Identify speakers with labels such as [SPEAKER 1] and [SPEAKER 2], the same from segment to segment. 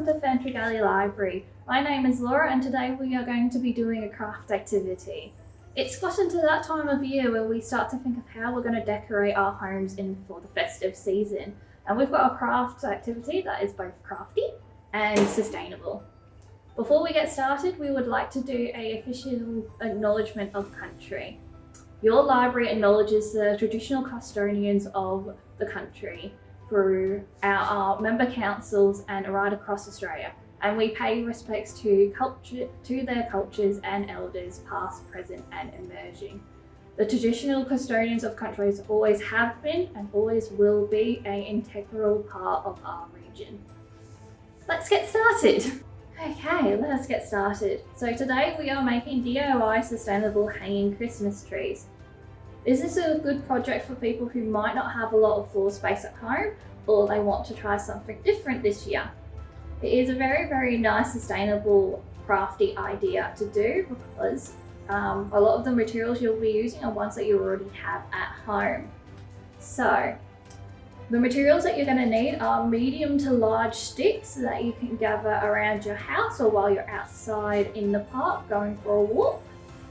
[SPEAKER 1] welcome to Ferntree Gully Library. My name is Laura and today we are going to be doing a craft activity. It's gotten to that time of year where we start to think of how we're going to decorate our homes for the festive season. And we've got a craft activity that is both crafty and sustainable. Before we get started, we would like to do an official acknowledgement of country. Your library acknowledges the traditional custodians of the country through our member councils and right across Australia, and we pay respects to their cultures and elders past, present and emerging. The traditional custodians of countries always have been and always will be an integral part of our region. Let's get started. Okay, let's get started. So today we are making DIY sustainable hanging Christmas trees. This is a good project for people who might not have a lot of floor space at home or they want to try something different this year. It is a very, very nice, sustainable, crafty idea to do because a lot of the materials you'll be using are ones that you already have at home. So the materials that you're going to need are medium to large sticks that you can gather around your house or while you're outside in the park going for a walk.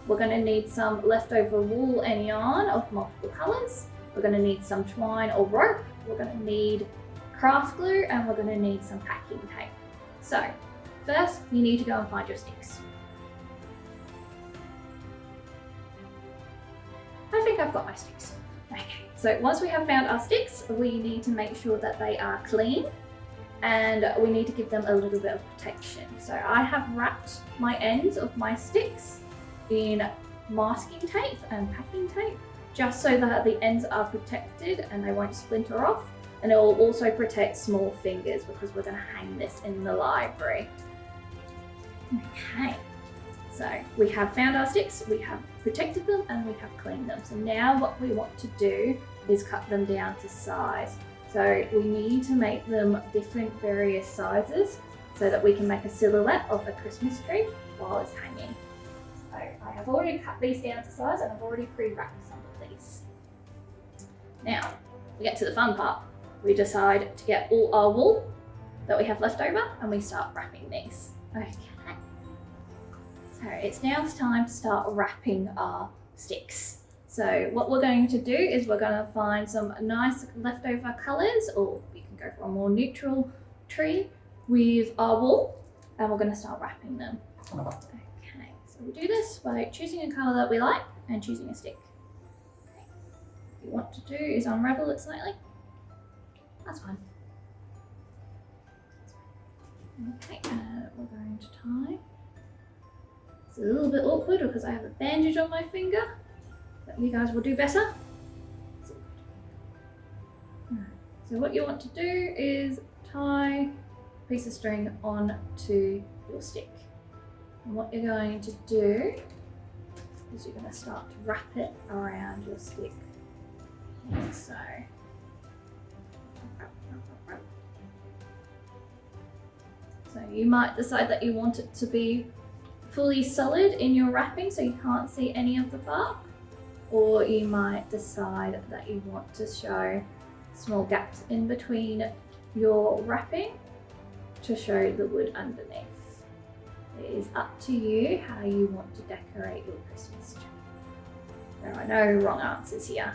[SPEAKER 1] We're going to need some leftover wool and yarn of multiple colours. We're going to need some twine or rope. We're going to need craft glue and we're going to need some packing tape. So first you need to go and find your sticks. I think I've got my sticks. Okay, so once we have found our sticks, we need to make sure that they are clean and we need to give them a little bit of protection. So I have wrapped my ends of my sticks in masking tape and packing tape just so that the ends are protected and they won't splinter off, and it will also protect small fingers because we're going to hang this in the library. Okay, so we have found our sticks, we have protected them and we have cleaned them. So now what we want to do is cut them down to size. So we need to make them different various sizes so that we can make a silhouette of a Christmas tree while it's hanging. So I have already cut these down to size and I've already pre-wrapped some of these. Now we get to the fun part. We decide to get all our wool that we have left over and we start wrapping these. Okay. So it's now time to start wrapping our sticks. So what we're going to do is we're going to find some nice leftover colours, or we can go for a more neutral tree with our wool, and we're going to start wrapping them. Okay, so we do this by choosing a colour that we like and choosing a stick. Okay. What you want to do is unravel it slightly. That's fine. Okay, we're going to tie. It's a little bit awkward because I have a bandage on my finger, but you guys will do better. Alright, so what you want to do is tie a piece of string onto your stick. And what you're going to do is you're going to start to wrap it around your stick. Like so. So you might decide that you want it to be fully solid in your wrapping so you can't see any of the bark, or you might decide that you want to show small gaps in between your wrapping to show the wood underneath. It is up to you how you want to decorate your Christmas tree. There are no wrong answers here,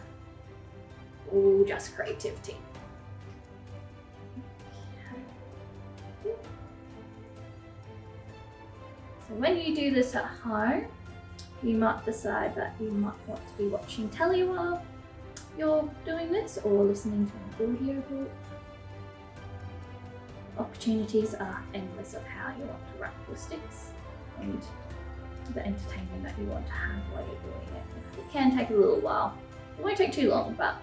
[SPEAKER 1] all just creativity. So when you do this at home, you might decide that you might want to be watching telly while you're doing this or listening to an audiobook. Opportunities are endless of how you want to wrap your sticks and the entertainment that you want to have while you're doing it. It can take a little while. It won't take too long, but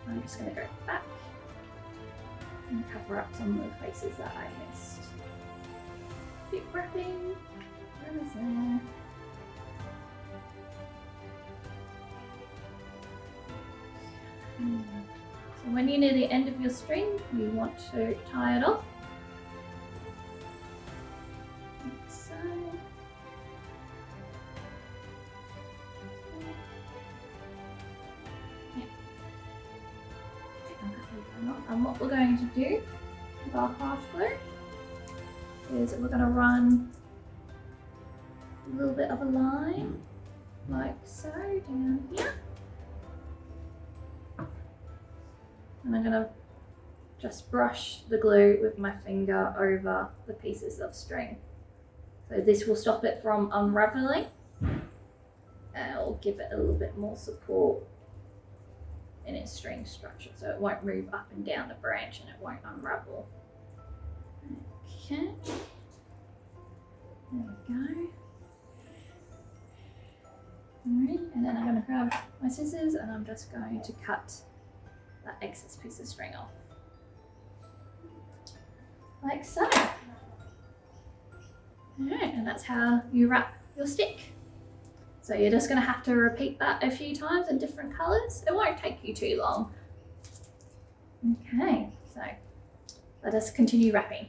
[SPEAKER 1] I'm just going to go back and cover up some of the places that I missed. Keep wrapping. Where is there? So when you're near the end of your string, you want to tie it off. Like so. to do with our half glue is we're going to run a little bit of a line like so down here. And I'm going to just brush the glue with my finger over the pieces of string. So this will stop it from unraveling and it'll give it a little bit more support in its string structure so it won't move up and down the branch and it won't unravel. Okay, there we go. Alright, and then I'm going to grab my scissors and I'm just going to cut that excess piece of string off. Like so. Alright, and that's how you wrap your stick. So you're just going to have to repeat that a few times in different colours. It won't take you too long. Okay, so let us continue wrapping.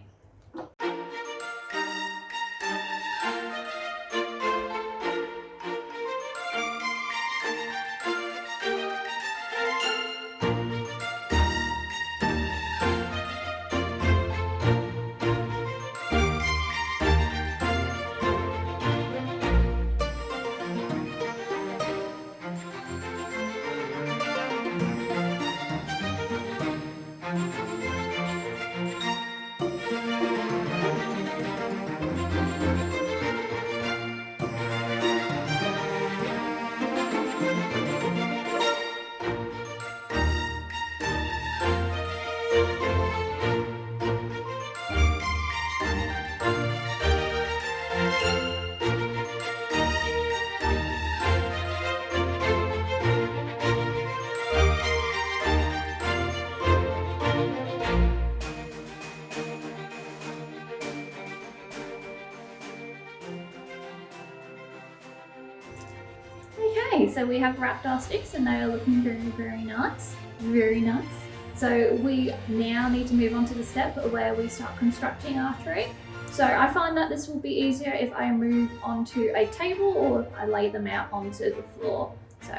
[SPEAKER 1] Okay, so we have wrapped our sticks and they are looking very, very nice. Very nice. So we now need to move on to the step where we start constructing our tree. So I find that this will be easier if I move onto a table or if I lay them out onto the floor. So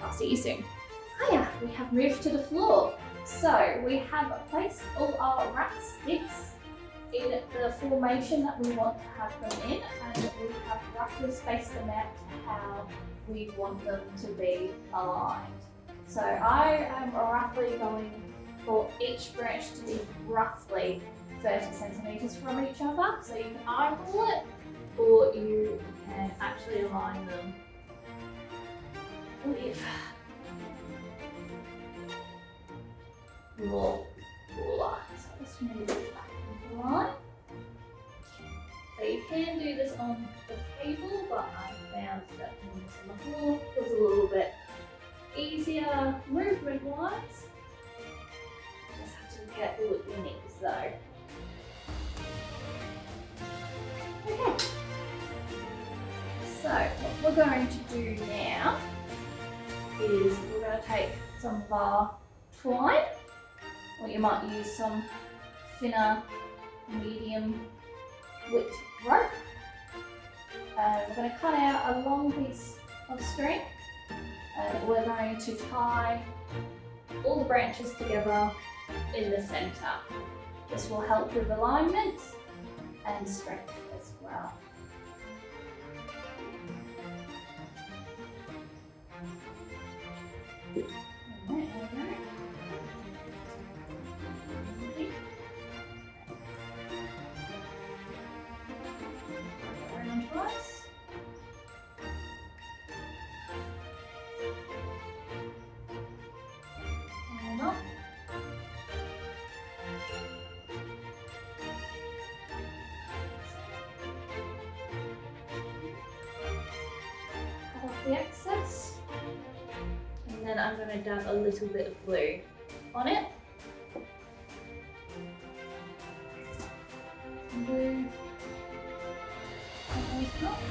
[SPEAKER 1] I'll see you soon. Hiya, we have moved to the floor. So we have placed all our wrapped sticks in the formation that we want to have them in, and we have roughly spaced them out to how we want them to be aligned. So I am roughly going for each branch to be roughly 30 centimetres from each other. So you can eyeball it or you can actually align them with your ruler. So just move it back into line. So you can do this on the table, but I found that doing this on the floor was a little bit easier movement wise. Just have to be careful with your knees though. Okay. So what we're going to do now is we're going to take some of our twine, or you might use some thinner, medium width rope. And we're going to cut out a long piece of string and we're going to tie all the branches together in the centre. This will help with alignment and strength as well. The excess, and then I'm going to dab a little bit of glue on it. Some glue on those knots.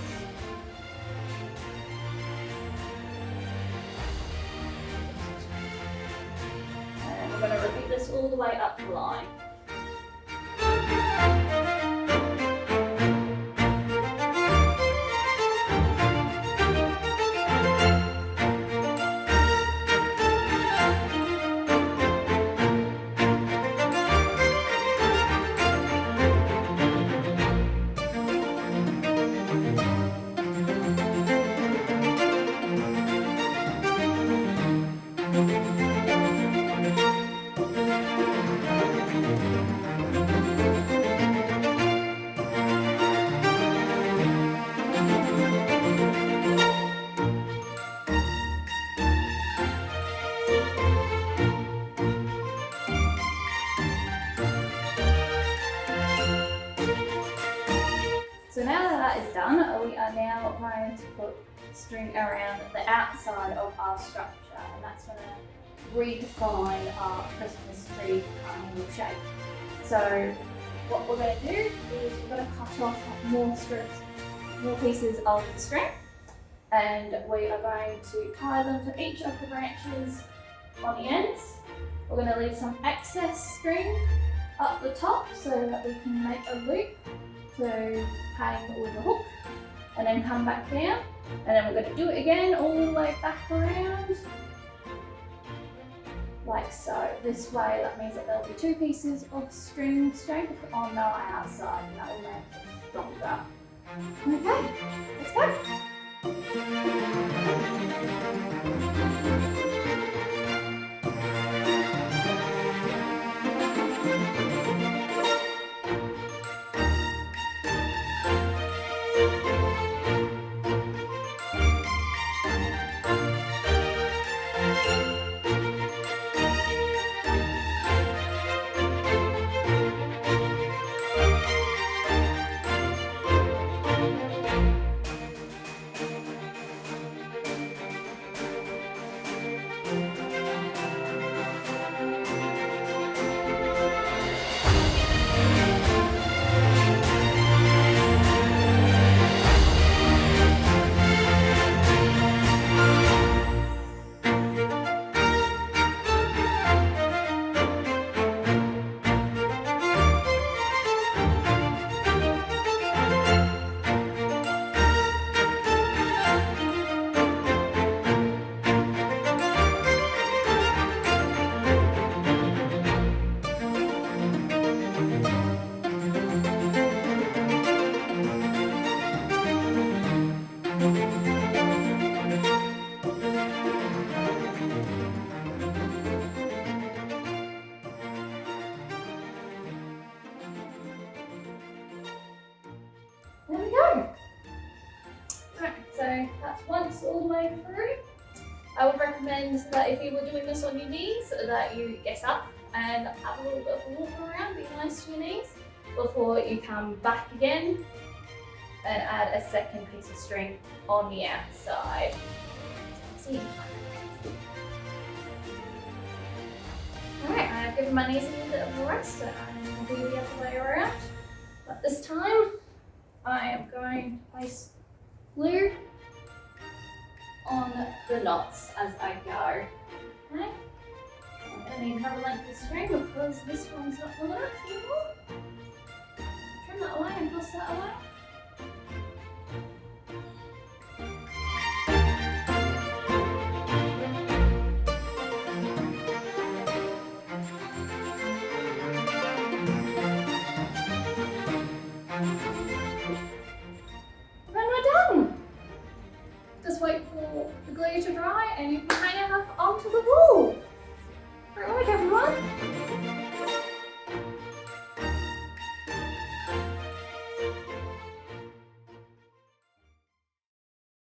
[SPEAKER 1] And we're going to repeat this all the way up the line. done, we are now going to put string around the outside of our structure, and that's going to redefine our Christmas tree triangle shape. So what we're going to do is we're going to cut off more pieces of the string, and we are going to tie them to each of the branches on the ends. We're going to leave some excess string up the top so that we can make a loop to hang with a hook, and then come back down, and then we're going to do it again all the way back around like so. This way, that means that there'll be 2 pieces of string strength on the outside, and that will make it stronger. Okay, let's go. There we go. Right, so that's once all the way through. I would recommend that if you were doing this on your knees, that you get up and have a little bit of a walk around, be nice to your knees, before you come back again and add a second piece of string on the outside. See. Alright, I've given my knees a little bit of a rest, and I'm going to do the other way around. But this time, I am going to place glue on the knots as I go. Okay? I'm going to need another length of string because this one's not long enough anymore. Trim that away and toss that away. Just wait for the glue to dry and you can hang it up onto the wall.